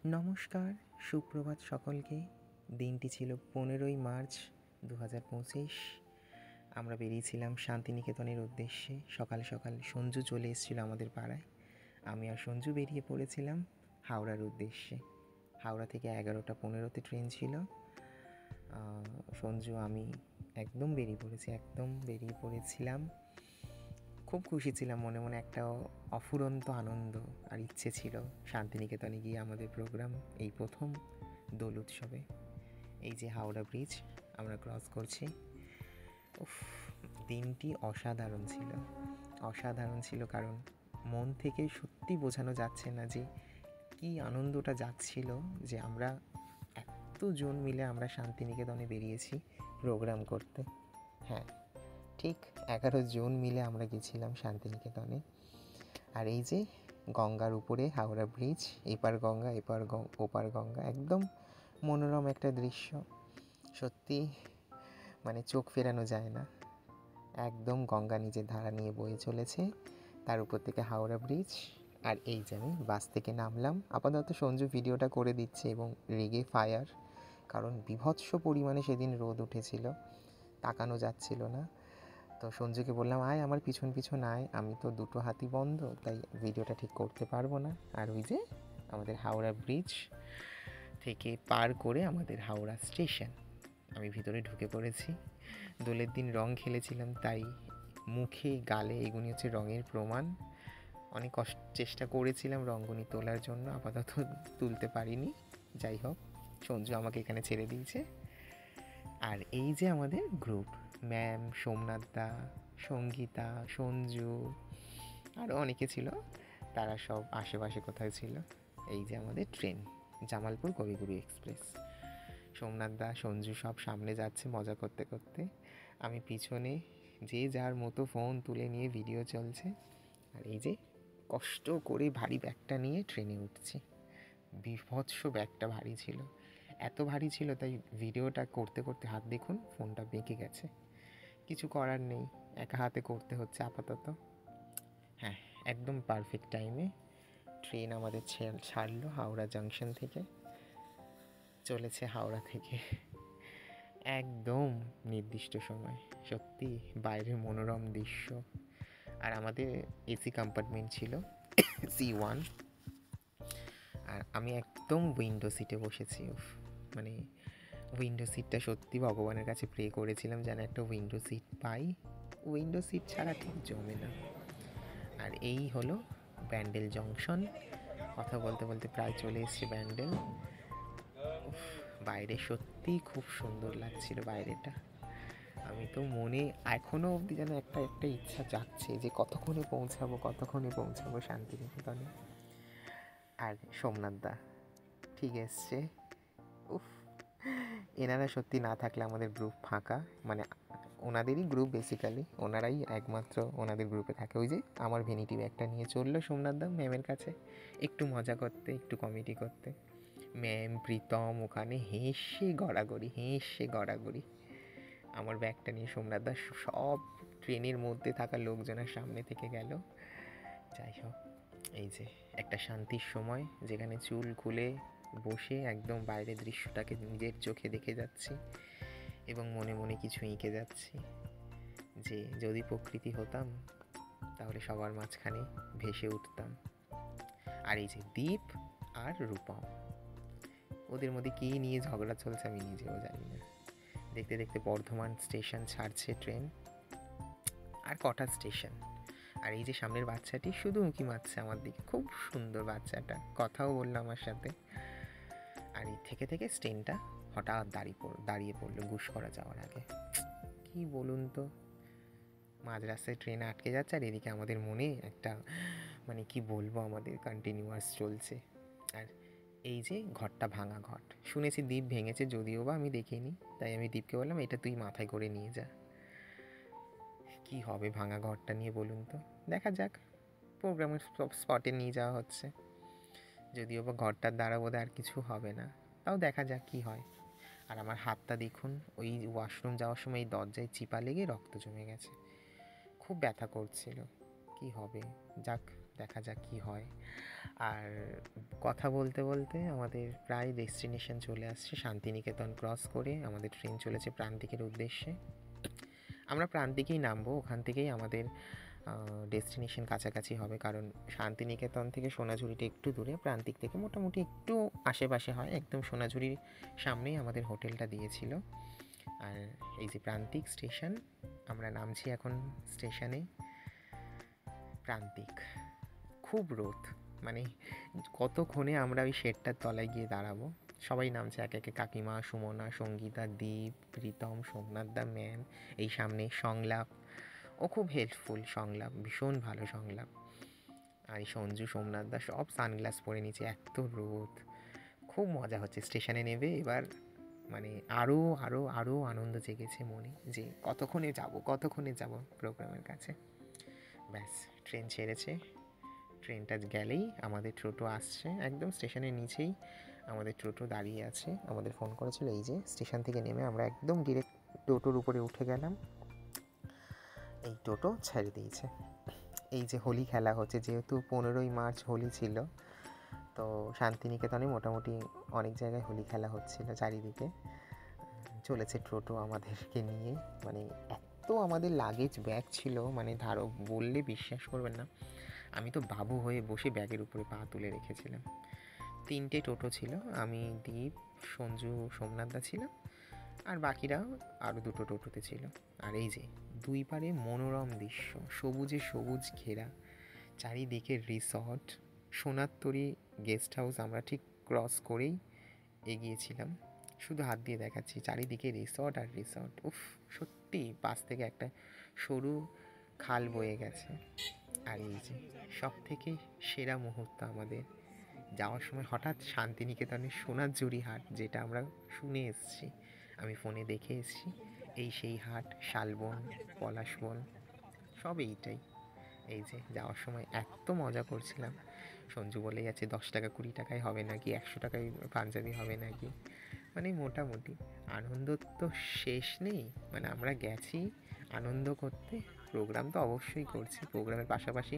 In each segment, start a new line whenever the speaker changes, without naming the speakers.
নমস্কার, সুপ্রভাত সকলকে। দিনটি ছিল 15ই মার্চ 2025। আমরা বেরিয়েছিলাম শান্তিনিকেতনের উদ্দেশ্যে। সকাল সকাল সঞ্জু চলে এসেছিল আমাদের পাড়ায়। আমি আর সঞ্জু বেরিয়ে পড়েছিলাম হাওড়ার উদ্দেশ্যে। হাওড়া থেকে 11টা 15তে ট্রেন ছিল। সঞ্জু আমি একদম বেরিয়ে পড়েছিলাম। খুব খুশি ছিলাম, মনে মনে একটা অফুরন্ত আনন্দ আর ইচ্ছে ছিল শান্তিনিকেতনে গিয়ে আমাদের প্রোগ্রাম। এই প্রথম দোল উৎসবে এই যে হাওড়া ব্রিজ আমরা ক্রস করছি। উফ, দিনটি অসাধারণ ছিল কারণ মন থেকে সত্যি বোঝানো যাচ্ছে না যে কি আনন্দটা যাচ্ছিল যে আমরা এতজন মিলে আমরা শান্তিনিকেতনে বেরিয়েছি প্রোগ্রাম করতে। হ্যাঁ, ঠিক 11 জন মিলে আমরা গেছিলাম শান্তিনিকেতনে। আর এই যে গঙ্গার উপরে হাওড়া ব্রিজ, এপার গঙ্গা ওপার গঙ্গা, একদম মনোরম একটা দৃশ্য। সত্যি মানে চোখ ফেরানো যায় না। একদম গঙ্গা নিজের ধারা নিয়ে বয়ে চলেছে, তার উপর থেকে হাওড়া ব্রিজ। আর এই যে আমি বাস থেকে নামলাম। আপাতত সঞ্জু ভিডিওটা করে দিচ্ছে এবং রেগে ফায়ার, কারণ বীভৎস পরিমাণে সেদিন রোদ উঠেছিল, তাকানো যাচ্ছিল না। তো সঞ্জুকে বললাম, আয় আমার পিছন আয়, আমি তো দুটো হাতই বন্ধ, তাই ভিডিওটা ঠিক করতে পারবো না। আর ওই যে আমাদের হাওড়া ব্রিজ থেকে পার করে আমাদের হাওড়া স্টেশন, আমি ভিতরে ঢুকে পড়েছি। দোলের দিন রং খেলেছিলাম, তাই মুখে গালে এগুলি হচ্ছে রঙের প্রমাণ। অনেক চেষ্টা করেছিলাম রঙ্গনি তোলার জন্য, আপাতত তুলতে পারিনি। যাই হোক, সঞ্জু আমাকে এখানে ছেড়ে দিয়েছে। আর এই যে আমাদের গ্রুপ, ম্যাম, সোমনাথ দা, সঙ্গীতা, সঞ্জু, আরও অনেকে ছিল, তারা সব আশেপাশে কোথায় ছিল। এই যে আমাদের ট্রেন, জামালপুর কবিগুরু এক্সপ্রেস। সোমনাথ দা, সঞ্জু সব সামনে যাচ্ছে মজা করতে করতে, আমি পিছনে, যে যার মতো ফোন তুলে নিয়ে ভিডিও চলছে। আর এই যে কষ্ট করে ভারী ব্যাগটা নিয়ে ট্রেনে উঠছি। বীভৎস ব্যাগটা ভারী ছিল, এত ভারী ছিল তাই ভিডিওটা করতে করতে হাত দেখুন ফোনটা বেঁকে গেছে। কিছু করার নেই, একা হাতে করতে হচ্ছে আপাতত। হ্যাঁ, একদম পারফেক্ট টাইমে ট্রেন আমাদের ছাড়লো হাওড়া জাংশন থেকে, চলেছে হাওড়া থেকে একদম নির্দিষ্ট সময়। সত্যি বাইরের মনোরম দৃশ্য। আর আমাদের এসি কম্পার্টমেন্ট ছিল C1, আর আমি একদম উইন্ডো সিটে বসেছি। মানে উইন্ডো সিটটা সত্যি ভগবানের কাছে প্রে করেছিলাম যেন একটা উইন্ডো সিট পাই। উইন্ডো সিট ছাড়া ঠিক জমে না। আর এই হলো ব্যান্ডেল জংশন। কথা বলতে বলতে প্রায় চলে এসেছি ব্যান্ডেল। বাইরে সত্যি খুব সুন্দর লাগছিল বাইরেটা। আমি তো মনে এখনও অবধি যেন একটা ইচ্ছা জাগছে যে কতক্ষণে পৌঁছাবো শান্তিনিকেতনে। আর সোমনাথ দা ঠিক এসছে। এনারা সত্যি না থাকলে আমাদের গ্রুপ ফাঁকা, মানে ওনাদেরই গ্রুপ বেসিক্যালি, ওনারাই একমাত্র ওনাদের গ্রুপে থাকে। ওই যে আমার ভ্যানিটি ব্যাগটা নিয়ে চললো সোমনাথ দা ম্যামের কাছে একটু মজা করতে, একটু কমেডি করতে। ম্যাম, প্রীতম ওখানে হেসে গড়াগড়ি। আমার ব্যাগটা নিয়ে সোমনাথ দা সব ট্রেনের মধ্যে থাকা লোকজনের সামনে থেকে গেল। যাই হোক, এই যে একটা শান্তির সময়, যেখানে চুল খুলে বসে একদম বাইরের দৃশ্যটাকে নিজের চোখে দেখে যাচ্ছি এবং মনে মনে কিছু এঁকে যাচ্ছি যে যদি প্রকৃতি হতাম তাহলে সবার মাঝখানে ভেসে উঠতাম। আর এই যে দীপ আর রূপম, ওদের মধ্যে কী নিয়ে ঝগড়া চলছে আমি নিজেও জানি না। দেখতে দেখতে বর্ধমান স্টেশন ছাড়ছে ট্রেন। আর কটা স্টেশন। আর এই যে সামনের বাচ্চাটি শুধু উঁকি মারছে আমার দিকে, খুব সুন্দর বাচ্চাটা, কথাও বললো আমার সাথে। আর এই থেকে থেকে ট্রেনটা হঠাৎ দাঁড়িয়ে পড়লো গুশ করা যাওয়ার আগে। কি বলুন তো, মাঝ রাস্তায় ট্রেন আটকে যাচ্ছে আর এদিকে আমাদের মনে একটা, মানে কি বলবো, আমাদের কন্টিনিউয়াস চলছে। আর এই যে ঘরটা ভাঙা ঘট, শুনেছি দ্বীপ ভেঙেছে, যদিও বা আমি দেখিনি, তাই আমি দ্বীপকে বললাম এটা তুই মাথায় করে নিয়ে যা। কি হবে ভাঙা ঘরটা নিয়ে বলুন তো, দেখা যাক, প্রোগ্রামের স্পটে নিয়ে যাওয়া হচ্ছে, যদিও বা ঘরটার দ্বারা বোধহয় আর কিছু হবে না, তাও দেখা যাক কি হয়। আর আমার হাতটা দেখুন, ওই ওয়াশরুম যাওয়ার সময় এই দরজায় চিপা লেগে রক্ত জমে গেছে, খুব ব্যথা করছিল। কি হবে, যাক দেখা যাক কি হয়। আর কথা বলতে বলতে আমাদের প্রায় ডেস্টিনেশন চলে আসছে। শান্তিনিকেতন ক্রস করে আমাদের ট্রেন চলেছে প্রান্তিকের উদ্দেশ্যে। আমরা প্রান্তিকেই নামবো, ওখান থেকেই আমাদের ডেস্টিনেশন কাছাকাছি হবে, কারণ শান্তিনিকেতন থেকে সোনাঝুরিটা একটু দূরে, প্রান্তিক থেকে মোটামুটি একটু আশেপাশে হয়। একদম সোনাঝুরির সামনেই আমাদের হোটেলটা দিয়েছিল। আর এই যে প্রান্তিক স্টেশন, আমরা নামছি এখন স্টেশনে। প্রান্তিক, খুব রোদ, মানে কতক্ষণে আমরা ওই শেডটার তলায় গিয়ে দাঁড়াবো। সবাই নামছে এক একে, কাকিমা, সুমনা, সঙ্গীতা, দীপ, প্রীতম, সোমনাথ দা ম্যাম, এই সামনে সংলাপ, ও খুব হেল্পফুল, সংলাপ ভীষণ ভালো সংলাপ। আর এই সঞ্জু, সোমনাথ দা সব সানগ্লাস পরে নিচে, এত রোদ, খুব মজা হচ্ছে। স্টেশনে নেবে এবার মানে আরও আরও আরও আনন্দ জেগেছে মনে, যে কতক্ষণে যাব প্রোগ্রামের কাছে। ব্যাস, ট্রেন ছেড়েছে। ট্রেনটা গেলেই আমাদের টোটো আসছে, একদম স্টেশনের নিচেই আমাদের টোটো দাঁড়িয়ে আছে। আমাদের ফোন করেছিল, এই যে স্টেশন থেকে নেমে আমরা একদম ডিরেক্ট টোটোর উপরে উঠে গেলাম। এই টোটো ছেড়ে দিয়েছে। এই যে হোলি খেলা হচ্ছে, যেহেতু 15ই মার্চ হোলি ছিল, তো শান্তিনিকেতনে মোটামুটি অনেক জায়গায় হোলি খেলা হচ্ছিল চারিদিকে। চলেছে টোটো আমাদেরকে নিয়ে, মানে এত আমাদের লাগেজ ব্যাগ ছিল, মানে ধারো বললে বিশ্বাস করবেন না, আমি তো বাবু হয়ে বসে ব্যাগের উপরে পা তুলে রেখেছিলাম। 3টে টোটো ছিল, আমি, দীপ, সঞ্জু, সোমনাথদা ছিলাম, আর বাকিরাও আরও 2টো টোটোতে ছিল। আর এই যে দুই পারে মনোরম দৃশ্য, সবুজে সবুজ ঘেরা, চারিদিকে রিসর্ট, সোনারতরী গেস্ট হাউস আমরা ঠিক ক্রস করেই এগিয়েছিলাম। শুধু হাত দিয়ে দেখাচ্ছি, চারিদিকে রিসর্ট আর রিসর্ট। উফ, সত্যি পাশ থেকে একটা সরু খাল বয়ে গেছে। আর এই যে সব থেকে সেরা মুহূর্ত আমাদের যাওয়ার সময়, হঠাৎ শান্তিনিকেতনের সোনাঝুরি হাট, যেটা আমরা শুনে এসেছি, আমি ফোনে দেখে এসেছি, এই সেই হাট, শালবন, পলাশবন, সব এইটাই। এই যে যাওয়ার সময় এত মজা করছিলাম, সঞ্জু বলে যাচ্ছে 10 টাকা 20 টাকায় হবে নাকি, 100 টাকায় পাঞ্জাবি হবে নাকি, মানে মোটামুটি আনন্দ তো শেষ নেই। মানে আমরা গেছি আনন্দ করতে, প্রোগ্রাম তো অবশ্যই করছি, প্রোগ্রামের পাশাপাশি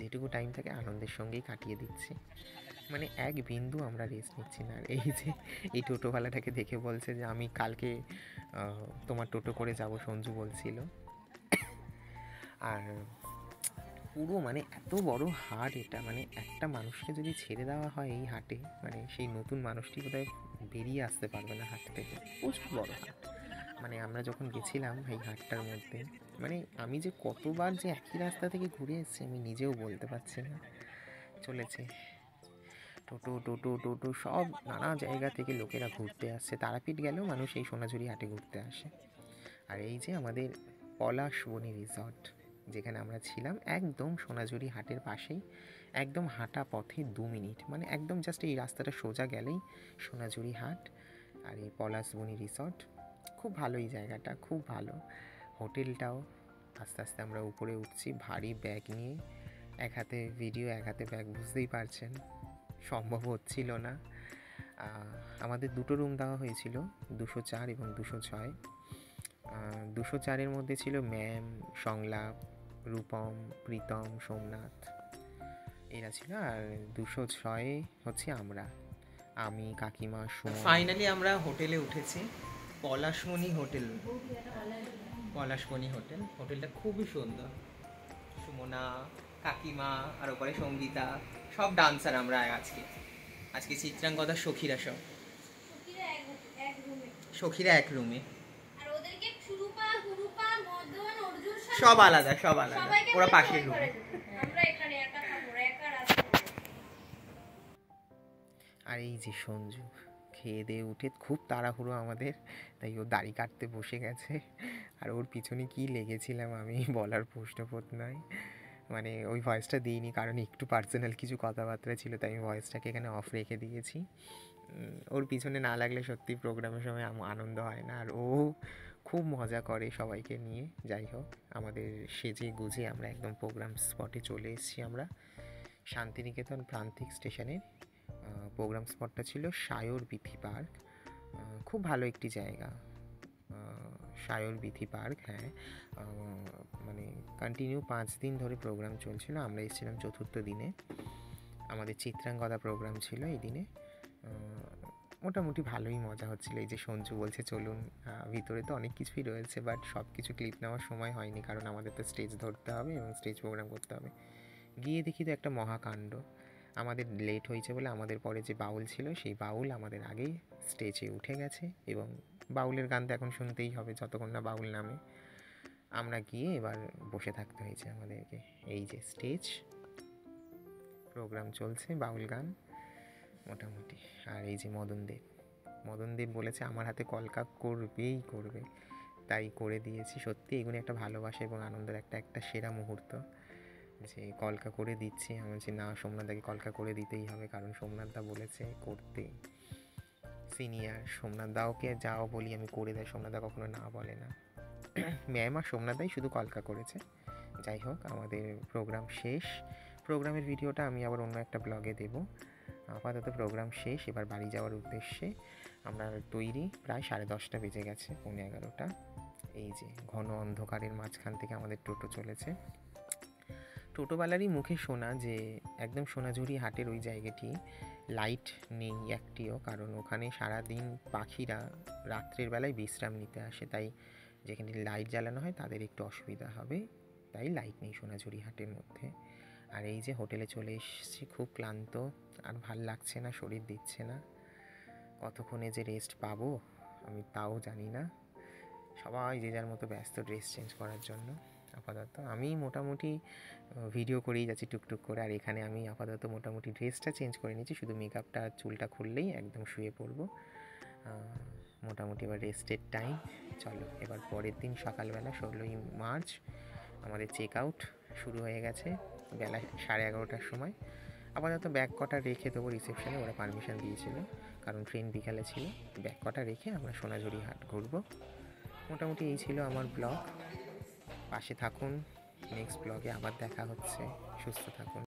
যেটুকু টাইম থাকে আনন্দের সঙ্গেই কাটিয়ে দিচ্ছি, মানে এক বিন্দু আমরা রেস্ট নিচ্ছি না। আর এই যে এই টোটোওয়ালাটাকে দেখে বলছে যে আমি কালকে তোমার টোটো করে যাব, সঞ্জু বলছিল। আর পুরো মানে এত বড় হাট এটা, মানে একটা মানুষকে যদি ছেড়ে দেওয়া হয় এই হাটে, মানে সেই নতুন মানুষটি বোধহয় বেরিয়ে আসতে পারবে না হাট থেকে, প্রচুর বড় হাট। মানে আমরা যখন গেছিলাম এই হাটটার মধ্যে, মানে আমি যে কতবার যে একই রাস্তা থেকে ঘুরে এসেছি আমি নিজেও বলতে পারছি না। চলেছে টোটো টোটো টোটো, সব নানা জায়গা থেকে লোকেরা ঘুরতে আসছে। তারাপীঠ গেলেও মানুষ এই সোনাঝুরি হাটে ঘুরতে আসে। আর এই যে আমাদের পলাশবনী রিসর্ট, যেখানে আমরা ছিলাম, একদম সোনাঝুরি হাটের পাশেই, একদম হাঁটা পথে 2 মিনিট, মানে একদম জাস্ট এই রাস্তাটা সোজা গেলেই সোনাঝুরি হাট আর এই পলাশবনী রিসর্ট। খুব ভালো এই জায়গাটা, খুব ভালো হোটেলটাও। আস্তে আস্তে আমরা উপরে উঠছি ভারী ব্যাগ নিয়ে, এক হাতে ভিডিও এক হাতে ব্যাগ, বুঝতেই পারছেন সম্ভব হচ্ছিল না। আমাদের 2টো রুম দেওয়া হয়েছিল, 204 এবং 206। 204-এর মধ্যে ছিল ম্যাম, সংলাপ, রূপম, প্রীতম, সোমনাথ, এরা ছিল। আর 206-এ হচ্ছে আমি, কাকিমা, সুমন। ফাইনালি আমরা হোটেলে উঠেছি, পলাশমণি হোটেল, পলাশমণি হোটেল। হোটেলটা খুবই সুন্দর। সুমনা, কাকিমা, আর ওপরে সঙ্গীতা, সব ডান্সার আমরা আজকে চিত্রাঙ্গদার সখীরা, সখীরা এক রুমে, সব আলাদা ওরা পাশের রুমে। আর এই যে সঞ্জু খেয়ে দিয়ে উঠে, খুব তাড়াহুড়ো আমাদের, তাই ও দাড়ি কাটতে বসে গেছে। আর ওর পিছনে কি লেগেছিলাম আমি বলার প্রশ্নবোধ নয়, মানে ওই ভয়েসটা দিইনি কারণ একটু পার্সোনাল কিছু কথাবার্তা ছিল, তাই আমি ভয়েসটাকে এখানে অফ রেখে দিয়েছি। ওর পিছনে না লাগলে সত্যি প্রোগ্রামের সময় আনন্দ হয় না। আর ও খুব মজা করে সবাইকে নিয়ে। যাই হোক, আমাদের সেজে গুজে আমরা একদম প্রোগ্রাম স্পটে চলে এসেছি। আমরা শান্তিনিকেতন প্রান্তিক স্টেশনের প্রোগ্রাম স্পটটা ছিল সায়র বিথি পার্ক। খুব ভালো একটি জায়গা, সায়র বিথি পার্ক। হ্যাঁ, মানে কন্টিনিউ 5 দিন ধরে প্রোগ্রাম চলছিল, আমরা এসেছিলাম 4র্থ দিনে। আমাদের চিত্রাঙ্গদা প্রোগ্রাম ছিল এই দিনে। মোটামুটি ভালোই মজা হচ্ছিলো। এই যে সঞ্জু বলছে চলুন, ভিতরে তো অনেক কিছুই রয়েছে, বাট সব কিছু ক্লিপ নেওয়ার সময় হয়নি, কারণ আমাদের তো স্টেজ ধরতে হবে এবং স্টেজ প্রোগ্রাম করতে হবে। গিয়ে দেখি তো একটা মহাকাণ্ড। আমাদের লেট হয়েছে বলে আমাদের পরে যে বাউল ছিল সেই বাউল আমাদের আগেই স্টেজে উঠে গেছে, এবং বাউলের গান তো এখন শুনতেই হবে যতক্ষণ না বাউল নামে। আমরা গিয়ে এবার বসে থাকতে হয়েছে আমাদেরকে। এই যে স্টেজ প্রোগ্রাম চলছে, বাউল গান মোটামুটি। আর এই যে মদনদেব বলেছে আমার হাতে কলকা করবেই করবে, তাই করে দিয়েছি। সত্যি এগুলো একটা ভালোবাসা এবং আনন্দের একটা সেরা মুহূর্ত, যে কলকা করে দিচ্ছি। আমি বলছি না, সোমনাথদাকে কলকা করে দিতেই হবে, কারণ সোমনাথদা বলেছে করতে। সিনিয়র সোমনাথদাওকে যাও বলি আমি করে দেয়, সোমনাথদা কখনো না বলে না। ম্যাম আর সোমনাথদাই শুধু কলকা করেছে। যাই হোক, আমাদের প্রোগ্রাম শেষ। প্রোগ্রামের ভিডিওটা আমি আবার অন্য একটা ব্লগে দেবো। আপাতত প্রোগ্রাম শেষ, এবার বাড়ি যাওয়ার উদ্দেশ্যে আমরা তৈরি। প্রায় 10:30 বেজে গেছে, 11:15। এই যে ঘন অন্ধকারের মাঝখান থেকে আমাদের টোটো চলেছে। টোটোওয়ালারই মুখে শোনা যে একদম সোনাঝুরি হাটের ওই জায়গাটি লাইট নেই একটিও, কারণ ওখানে সারাদিন পাখিরা রাত্রের বেলায় বিশ্রাম নিতে আসে, তাই যেখানে লাইট জ্বালানো হয় তাদের একটু অসুবিধা হবে, তাই লাইট নেই সোনাঝুরি হাটের মধ্যে। আর এই যে হোটেলে চলে এসেছি, খুব ক্লান্ত, আর ভাল লাগছে না, শরীর দিচ্ছে না। কতক্ষণে যে রেস্ট পাবো আমি তাও জানি না। সবাই যে যার মতো ব্যস্ত ড্রেস চেঞ্জ করার জন্য। আপাতত আমি মোটামুটি ভিডিও করেই যাচ্ছি টুকটুক করে, আর এখানে আমি আপাতত মোটামুটি ড্রেসটা চেঞ্জ করে নিচ্ছি, শুধু মেকআপটা চুলটা খুললেই একদম শুয়ে পড়বো। মোটামুটি এবার রেস্টের টাইম। চলো এবার পরের দিন সকালবেলা 16ই মার্চ আমাদের চেক আউট শুরু হয়ে গেছে বেলা 11:30টার সময়। আপাতত ব্যাগ কটা রেখে দেবো রিসেপশনে, ওরা পারমিশন দিয়েছিল, কারণ ট্রেন বিকালে ছিল। ব্যাগ কটা রেখে আমরা সোনাঝুরি হাট ঘুরবো। মোটামুটি এই ছিল আমার ব্লগ। পাশে থাকুন, নেক্সট ব্লগে আবার দেখা হচ্ছে। সুস্থ থাকুন।